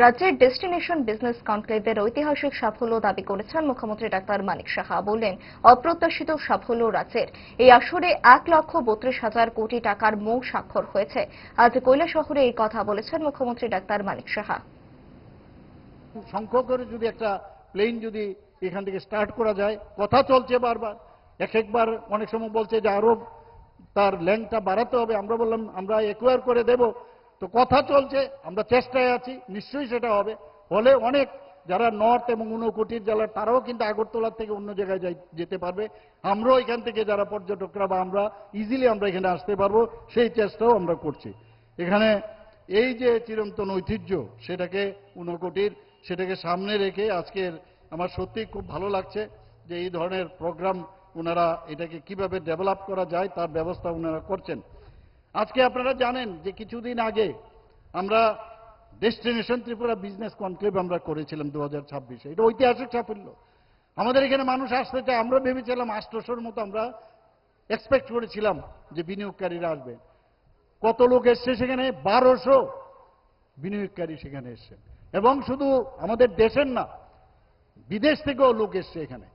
রাজ্যের destination business কনক্লেভের ঐতিহাসিক সাফল্য দাবি করেছেন মুখ্যমন্ত্রী ডাক্তার মানিক সাহা। বললেন, অপ্রত্যাশিত সাফল্য রাজ্যের। এই আসরে 1,32,000 কোটি টাকার মৌন স্বাক্ষর হয়েছে। আজ কৈলাসহরে এই কথা বলেছেন মুখ্যমন্ত্রী ডাক্তার মানিক সাহা। সংখ্যকের যদি একটা প্লেন যদি এখান থেকে স্টার্ট করা যায়, কথা চলছে বারবার, একবার অনেক সময় বলছে যে আরো তার লেন্থটা বাড়াতে হবে, আমরা বললাম আমরা একুয়ার করে দেব। তো কথা চলছে, আমরা চেষ্টায় আছি, নিশ্চয়ই সেটা হবে। হলে অনেক যারা নর্থ এবং ঊনকোটির জেলার তারাও কিন্তু আগরতলার থেকে অন্য জায়গায় যেতে পারবে। আমরাও এখান থেকে যারা পর্যটকরা বা আমরা ইজিলি আমরা এখানে আসতে পারবো, সেই চেষ্টাও আমরা করছি। এখানে এই যে চিরন্তন ঐতিহ্য সেটাকে ঊনকোটির সেটাকে সামনে রেখে আজকের আমার সত্যি খুব ভালো লাগছে যে এই ধরনের প্রোগ্রাম ওনারা এটাকে কিভাবে ডেভেলপ করা যায় তার ব্যবস্থা ওনারা করছেন। আজকে আপনারা জানেন যে কিছুদিন আগে আমরা ডেস্টিনেশন ত্রিপুরা বিজনেস কনক্লেভ আমরা করেছিলাম 2026-এ। এটা ঐতিহাসিক সাফল্য। আমাদের এখানে মানুষ আসতে চায়। আমরা ভেবেছিলাম 800-র মতো আমরা এক্সপেক্ট করেছিলাম যে বিনিয়োগকারীরা আসবে। কত লোক এসছে সেখানে? 1200 বিনিয়োগকারী সেখানে এসছেন। এবং শুধু আমাদের দেশের না, বিদেশ থেকেও লোক এসছে এখানে।